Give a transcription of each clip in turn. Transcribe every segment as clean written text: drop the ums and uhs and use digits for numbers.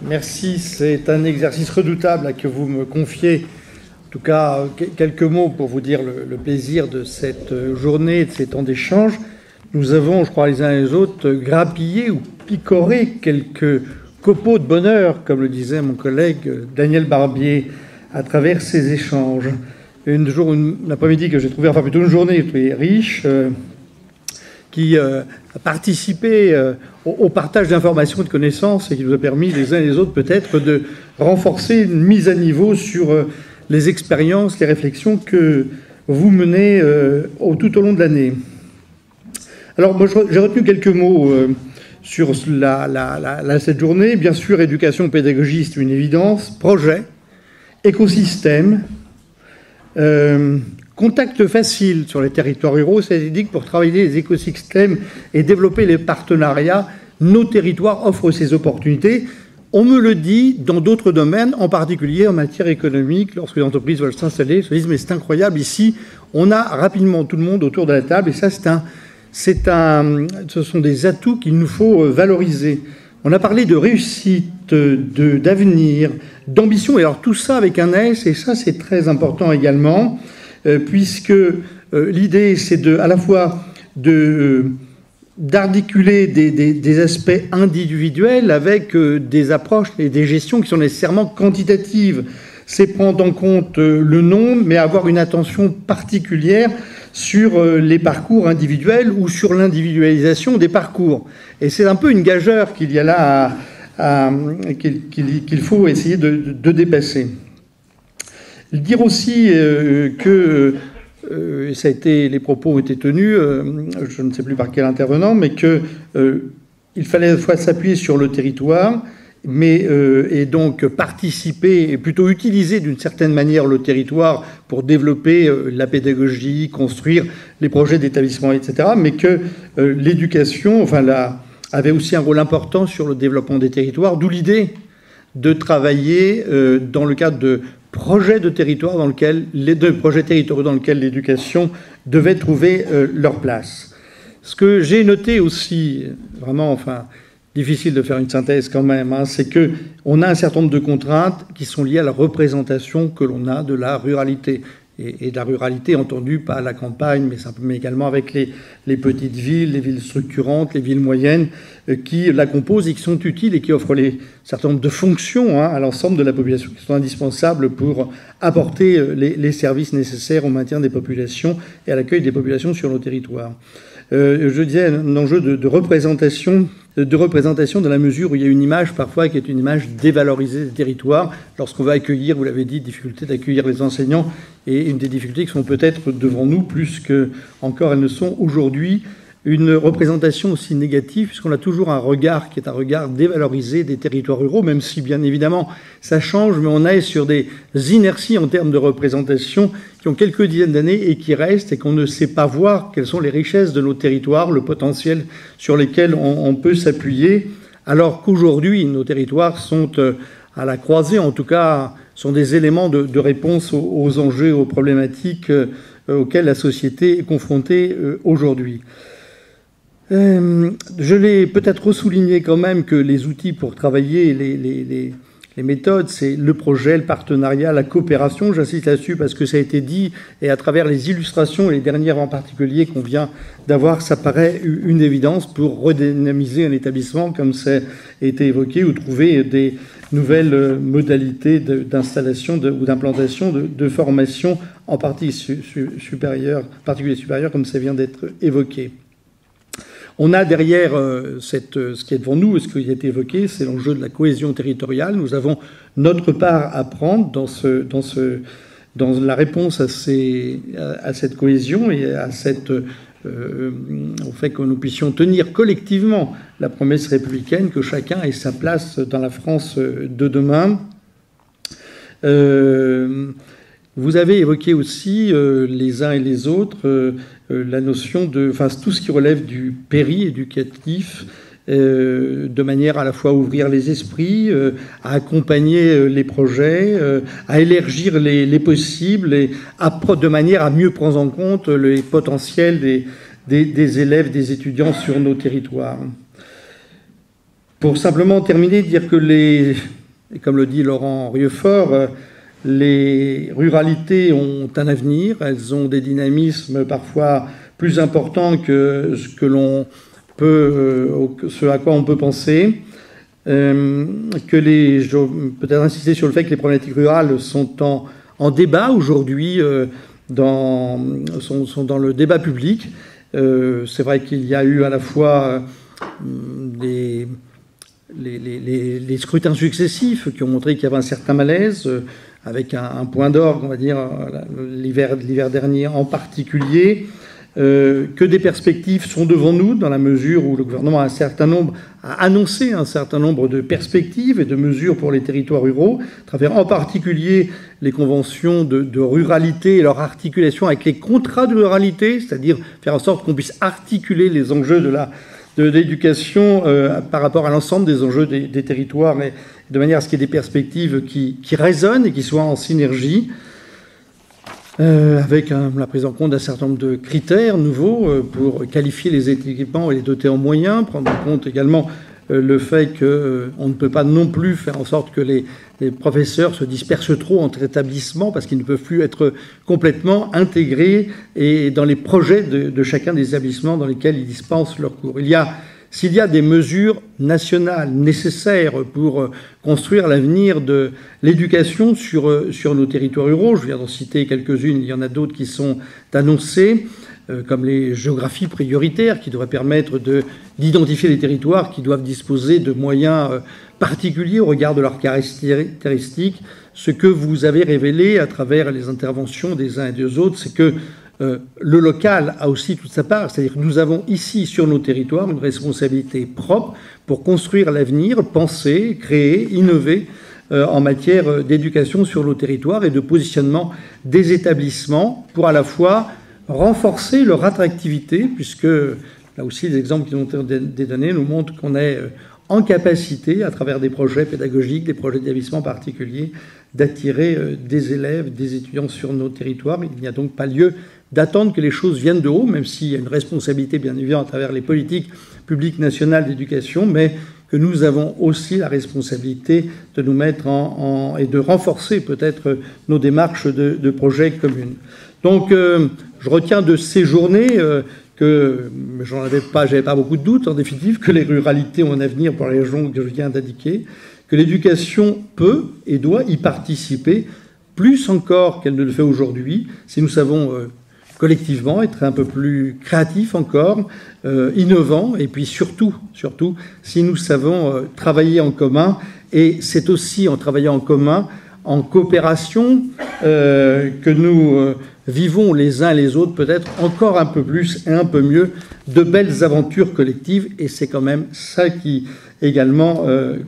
Merci, c'est un exercice redoutable que vous me confiez. En tout cas, quelques mots pour vous dire le plaisir de cette journée, de ces temps d'échange. Nous avons, je crois, les uns et les autres, grappillé ou picoré quelques copeaux de bonheur, comme le disait mon collègue Daniel Barbier, à travers ces échanges. Un après-midi que j'ai trouvé, enfin plutôt une journée très riche, qui a participé au partage d'informations et de connaissances et qui nous a permis les uns et les autres peut-être de renforcer une mise à niveau sur les expériences, les réflexions que vous menez tout au long de l'année. Alors moi j'ai retenu quelques mots sur cette journée. Bien sûr, éducation, pédagogie, c'est une évidence. Projet, écosystème, contact facile sur les territoires ruraux, ça indique pour travailler les écosystèmes et développer les partenariats, nos territoires offrent ces opportunités. On me le dit dans d'autres domaines, en particulier en matière économique, lorsque les entreprises veulent s'installer, ils se disent mais c'est incroyable, ici on a rapidement tout le monde autour de la table et ça ce sont des atouts qu'il nous faut valoriser. On a parlé de réussite, d'avenir, d'ambition, et alors tout ça avec un S, et ça c'est très important également, puisque l'idée c'est à la fois d'articuler des aspects individuels avec des approches et des gestions qui sont nécessairement quantitatives. C'est prendre en compte le nombre, mais avoir une attention particulière sur les parcours individuels ou sur l'individualisation des parcours. Et c'est un peu une gageure qu'il y a là qu'il faut essayer de dépasser. Dire aussi que les propos ont été tenus, je ne sais plus par quel intervenant, mais qu'il fallait à la fois s'appuyer sur le territoire, et donc participer, et plutôt utiliser d'une certaine manière le territoire pour développer la pédagogie, construire les projets d'établissement, etc., mais que l'éducation, avait aussi un rôle important sur le développement des territoires, d'où l'idée de travailler dans le cadre de projets de territoire projets territoriaux dans lesquels l'éducation devait trouver leur place. Ce que j'ai noté aussi, vraiment, difficile de faire une synthèse quand même, c'est qu'on a un certain nombre de contraintes qui sont liées à la représentation que l'on a de la ruralité. Et de la ruralité entendue pas à la campagne, mais également avec les petites villes, les villes structurantes, les villes moyennes qui la composent et qui sont utiles et qui offrent un certain nombre de fonctions à l'ensemble de la population qui sont indispensables pour apporter les services nécessaires au maintien des populations et à l'accueil des populations sur nos territoires. Je disais un enjeu de représentation dans la mesure où il y a une image parfois qui est une image dévalorisée des territoires lorsqu'on va accueillir, vous l'avez dit, difficulté d'accueillir les enseignants et une des difficultés qui sont peut-être devant nous plus que encore elles ne sont aujourd'hui, une représentation aussi négative puisqu'on a toujours un regard qui est un regard dévalorisé des territoires ruraux, même si bien évidemment ça change, mais on est sur des inerties en termes de représentation qui ont quelques dizaines d'années et qui restent et qu'on ne sait pas voir quelles sont les richesses de nos territoires, le potentiel sur lesquels on peut s'appuyer, alors qu'aujourd'hui nos territoires sont à la croisée, en tout cas sont des éléments de réponse aux enjeux, aux problématiques auxquelles la société est confrontée aujourd'hui. Je l'ai peut-être ressouligné quand même que les outils pour travailler, les méthodes, c'est le projet, le partenariat, la coopération. J'insiste là-dessus parce que ça a été dit, et à travers les illustrations, et les dernières en particulier qu'on vient d'avoir, ça paraît une évidence pour redynamiser un établissement comme ça a été évoqué, ou trouver des nouvelles modalités d'installation ou d'implantation de formation, en particulier supérieure, comme ça vient d'être évoqué. On a derrière ce qui est devant nous, ce qui a été évoqué, c'est l'enjeu de la cohésion territoriale. Nous avons notre part à prendre dans la réponse à cette cohésion et au fait que nous puissions tenir collectivement la promesse républicaine que chacun ait sa place dans la France de demain. Vous avez évoqué aussi, les uns et les autres, la notion tout ce qui relève du péri-éducatif, de manière à la fois à ouvrir les esprits, à accompagner les projets, à élargir les possibles, et de manière à mieux prendre en compte les potentiels des élèves, des étudiants sur nos territoires. Pour simplement terminer, dire que et comme le dit Laurent Rieufort, les ruralités ont un avenir, elles ont des dynamismes parfois plus importants que ce à quoi on peut penser. Peut-être insister sur le fait que les problématiques rurales sont en débat aujourd'hui, sont dans le débat public. C'est vrai qu'il y a eu à la fois les scrutins successifs qui ont montré qu'il y avait un certain malaise, avec un point d'orgue, on va dire, l'hiver dernier en particulier, que des perspectives sont devant nous, dans la mesure où le gouvernement a annoncé un certain nombre de perspectives et de mesures pour les territoires ruraux, à travers en particulier les conventions de ruralité et leur articulation avec les contrats de ruralité, c'est-à-dire faire en sorte qu'on puisse articuler les enjeux de l'éducation par rapport à l'ensemble des enjeux des territoires, mais de manière à ce qu'il y ait des perspectives qui résonnent et qui soient en synergie, avec la prise en compte d'un certain nombre de critères nouveaux pour qualifier les équipements et les doter en moyens, prendre en compte également le fait qu'on ne peut pas non plus faire en sorte que les professeurs se dispersent trop entre établissements parce qu'ils ne peuvent plus être complètement intégrés et dans les projets de chacun des établissements dans lesquels ils dispensent leurs cours. S'il y a des mesures nationales nécessaires pour construire l'avenir de l'éducation sur nos territoires ruraux, je viens d'en citer quelques-unes, il y en a d'autres qui sont annoncées, comme les géographies prioritaires, qui devraient permettre d'identifier les territoires qui doivent disposer de moyens particuliers au regard de leurs caractéristiques. Ce que vous avez révélé à travers les interventions des uns et des autres, c'est que le local a aussi toute sa part, c'est-à-dire que nous avons ici sur nos territoires une responsabilité propre pour construire l'avenir, penser, créer, innover en matière d'éducation sur nos territoires et de positionnement des établissements pour à la fois renforcer leur attractivité, puisque là aussi les exemples qui ont été donnés nous montrent qu'on est en capacité, à travers des projets pédagogiques, des projets d'établissement particuliers, d'attirer des élèves, des étudiants sur nos territoires. Il n'y a donc pas lieu d'attendre que les choses viennent de haut, même s'il y a une responsabilité bien évidemment à travers les politiques publiques nationales d'éducation, mais que nous avons aussi la responsabilité de nous mettre et de renforcer peut-être nos démarches de projets communs. Donc je retiens de ces journées que j'avais pas beaucoup de doutes, en définitive, que les ruralités ont un avenir pour les régions que je viens d'indiquer, que l'éducation peut et doit y participer plus encore qu'elle ne le fait aujourd'hui, si nous savons collectivement être un peu plus créatifs encore, innovants, et puis surtout, si nous savons travailler en commun, et c'est aussi en travaillant en commun, en coopération, que nous vivons les uns et les autres peut-être encore un peu plus et un peu mieux de belles aventures collectives, et c'est quand même ça qui également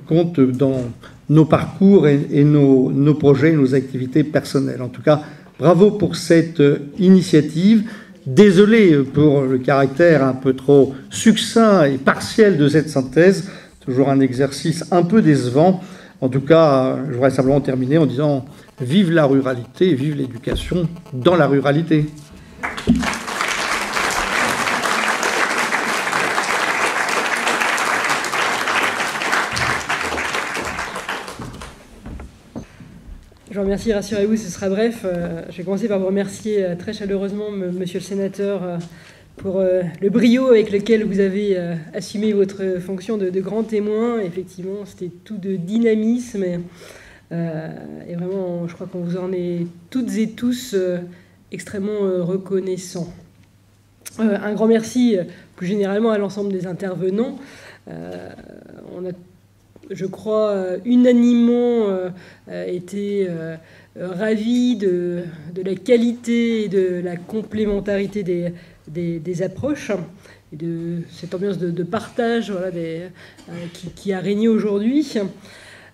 compte dans nos parcours et nos projets, nos activités personnelles. En tout cas, bravo pour cette initiative. Désolé pour le caractère un peu trop succinct et partiel de cette synthèse, toujours un exercice un peu décevant. En tout cas, je voudrais simplement terminer en disant vive la ruralité, vive l'éducation dans la ruralité. Je vous remercie, rassurez-vous, ce sera bref. Je vais commencer par vous remercier très chaleureusement, monsieur le sénateur, pour le brio avec lequel vous avez assumé votre fonction de grand témoin. Effectivement, c'était tout de dynamisme et vraiment, je crois qu'on vous en est toutes et tous extrêmement reconnaissants. Un grand merci plus généralement à l'ensemble des intervenants. On a, je crois, unanimement été ravis de la qualité et de la complémentarité des approches et de cette ambiance de partage, voilà, qui a régné aujourd'hui.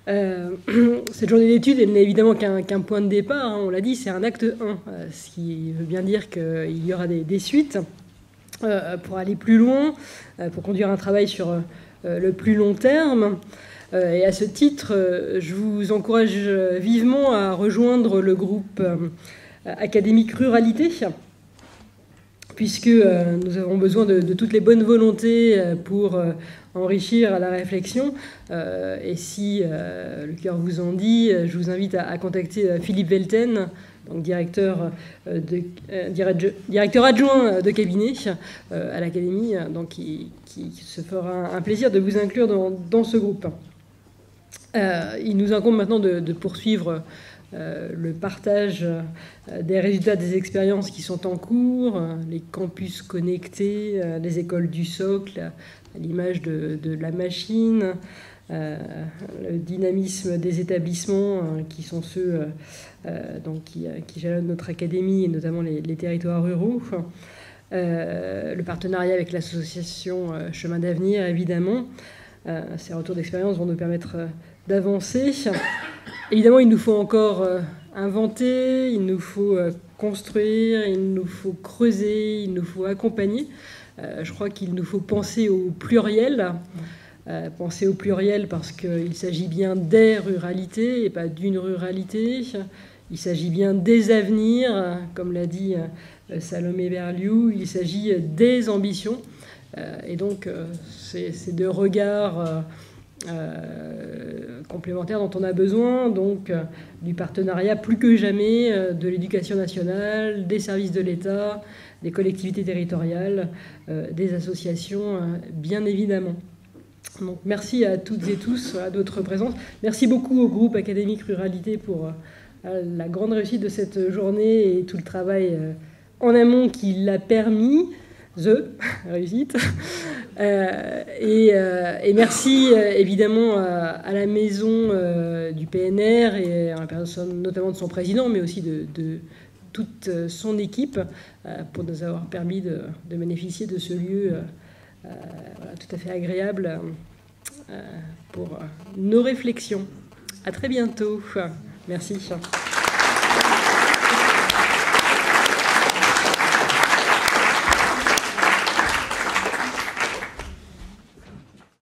Cette journée d'études, elle n'est évidemment qu'un point de départ, hein, on l'a dit, c'est un acte 1, ce qui veut bien dire qu'il y aura des suites pour aller plus loin, pour conduire un travail sur le plus long terme. Et à ce titre, je vous encourage vivement à rejoindre le groupe académique Ruralité, puisque nous avons besoin de toutes les bonnes volontés pour enrichir la réflexion. Et si le cœur vous en dit, je vous invite à contacter Philippe Velten, donc directeur adjoint de cabinet à l'Académie, donc qui se fera un plaisir de vous inclure dans ce groupe. Il nous incombe maintenant de poursuivre le partage des résultats des expériences qui sont en cours, les campus connectés, les écoles du socle, à l'image de la machine, le dynamisme des établissements qui sont ceux donc qui jalonnent notre académie et notamment les territoires ruraux. Le partenariat avec l'association Chemin d'avenir, évidemment. Ces retours d'expérience vont nous permettre d'avancer. Évidemment, il nous faut encore inventer, il nous faut construire, il nous faut creuser, il nous faut accompagner. Je crois qu'il nous faut penser au pluriel. Penser au pluriel parce qu'il s'agit bien des ruralités et pas d'une ruralité. Il s'agit bien des avenirs, comme l'a dit Salomé Berliou, il s'agit des ambitions. Et donc, c'est de regards complémentaires dont on a besoin, donc du partenariat plus que jamais de l'éducation nationale, des services de l'État, des collectivités territoriales, des associations, bien évidemment. Donc, merci à toutes et tous de votre présence. Merci beaucoup au groupe Académique Ruralité pour la grande réussite de cette journée et tout le travail en amont qui l'a permis. Réussite. Et merci évidemment à la maison du PNR et à la personne notamment de son président, mais aussi de toute son équipe pour nous avoir permis de bénéficier de ce lieu voilà, tout à fait agréable pour nos réflexions. À très bientôt. Merci.